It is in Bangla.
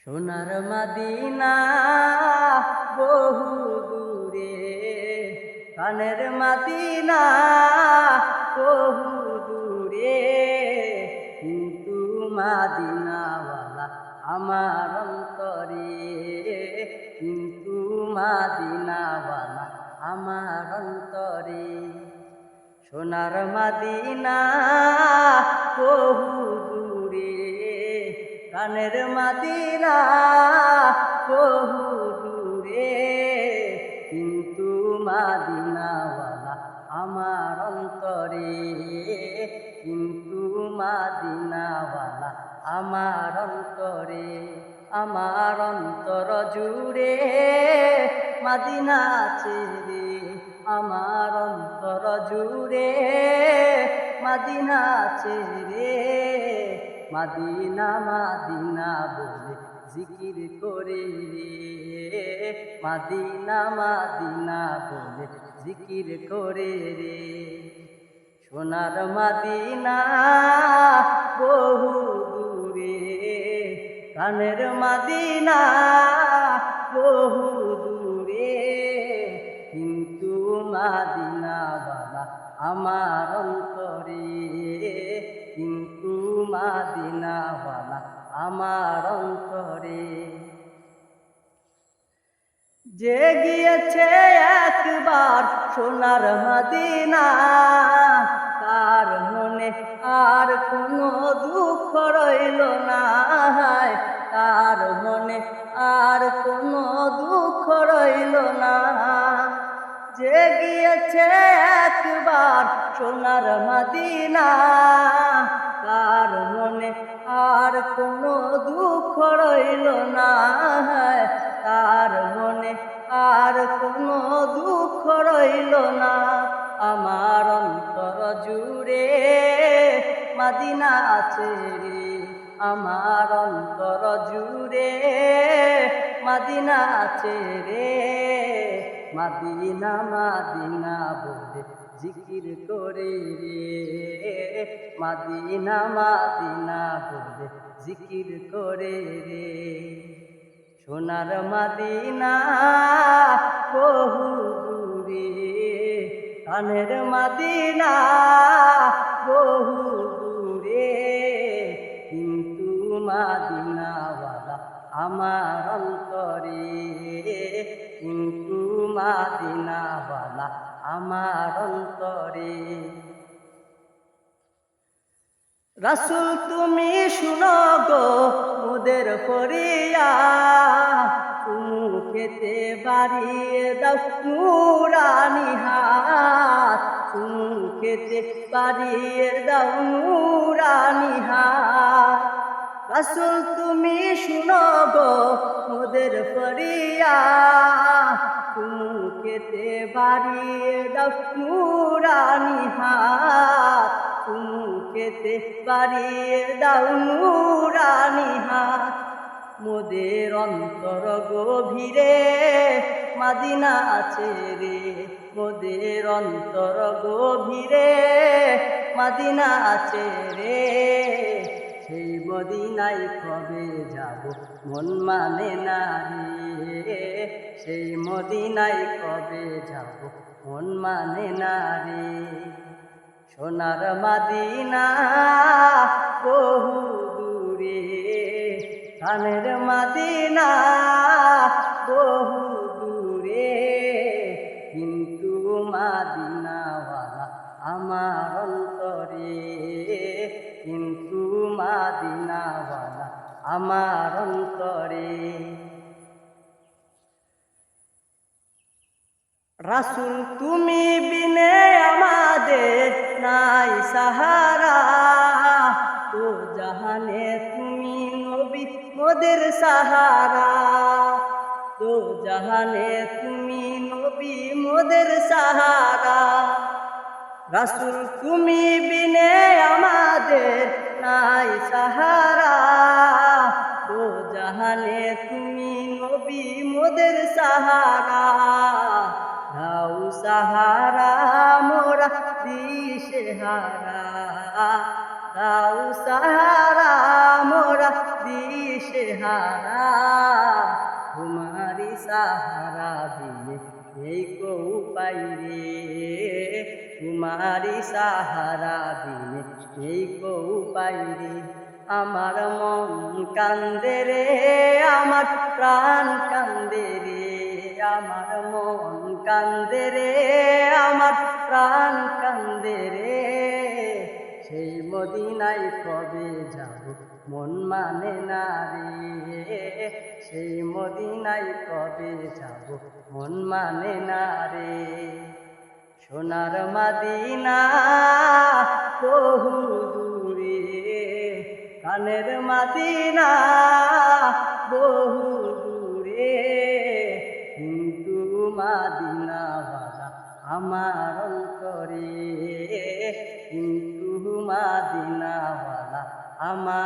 সোনার মদিনা বহু দূরে, কানের মদিনা বহু দূরে, কিন্তু মদিনাওয়ালা আমার অন্তরে, কিন্তু মদিনাওয়ালা আমার অন্তরে। সোনার মদিনা বহু দূরে, কানের মদিনা বহু দূরে, কিন্তু মদিনাওয়ালা আমার অন্তরে, কিন্তু মদিনাওয়ালা আমার অন্তরে। আমার অন্তর জুড়ে মদিনা আছে রে, আমার অন্তর জুড়ে মদিনা আছে রে। মদিনা মদিনা বলে জিকির করে রে, মদিনা মদিনা বলে জিকির করে রে। সোনার মদিনা বহু দূরে, কানের মদিনা বহু দূরে, কিন্তু মদিনাওয়ালা আমার অন্তরে, কিন্তু মদিনাওয়ালা আমার অন্তরে। যে গিয়েছে একবার সোনার মদিনা, তার মনে আর কোনো দুঃখ রইল না, তার মনে আর কোনো দুঃখ রইল না। যে গিয়েছে একবার সোনার মদিনা, তার মনে আর কোনো দুঃখ রইল না, তার মনে আর কোনো দুঃখ রইল না। আমার অন্তর জুড়ে মদিনা আছে রে, আমার অন্তর জুড়ে মদিনা আছে রে। মদিনা মদিনা বলে জিকির করে রে, মদিনা মদিনা বলে জিকির করে রে। সোনার মদিনা বহু দূরে, কানের মদিনা বহু দূরে, কিন্তু মদিনাওয়ালা আমার অন্তরে, কিন্তু মদিনাওয়ালা আমার অন্তরে। রাসূল তুমি শুনো গো মোদের ফরিয়াদ, মুখেতে বাড়িয়ে দাও নূরানি হাত, মুখেতে বাড়িয়ে দাও নূরানি হাত। রাসূল তুমি শুনো গো মোদের ফরিয়াদ, মুখেতে বাড়িয়ে দাও নূরানি হাত, মুখেতে বাড়িয়ে দাও নূরানি হাত। মোদের অন্তর গভীরে মদিনা আছে রে, মোদের অন্তর গভীরে মদিনা আছে রে। সেই মদিনায় কবে যাব মন মানে না রে, সেই মদিনায় কবে যাব মন মানে না রে। সোনার মদিনা বহু দূরে, কানের মদিনা বহু দূরে, কিন্তু মদিনাওয়ালা আমার অন্তরে, কিন্তু মদিনাওয়ালা আমার অন্তরে। রাসূল তুমি বিনে আমাদের নাই সাহারা, তো জাহানে তুমি নবী মোদের সাহারা, তো জাহানে তুমি নবী মোদের সাহারা। রাসূল তুমি বিনে আমাদের নাই সাহারা, তো জাহানে তুমি নবী মোদের সাহারা। দাও সাহারা মোরা দিশেহারা, দাও সাহারা মোরা দিশে হারা, তোমারি সাহারা বিনে এই কো উপায় রে, তোমারি সাহারা বিনে এই কো উপায় রে। আমার মন কান্দে রে, আমার প্রাণ কান্দে রে, আমার মন কান্দে রে, আমার প্রাণ কান্দে রে। সেই মদিনায় কবে যাব মন মানে না রে, সেই মদিনায় কবে যাব মন মানে না রে। সোনার মদিনা বহু দূরে, কানের মদিনা বহু দূরে, কিন্তু মদিনাওয়ালা আমার অন্তরে, কিন্তু মদিনাওয়ালা আমার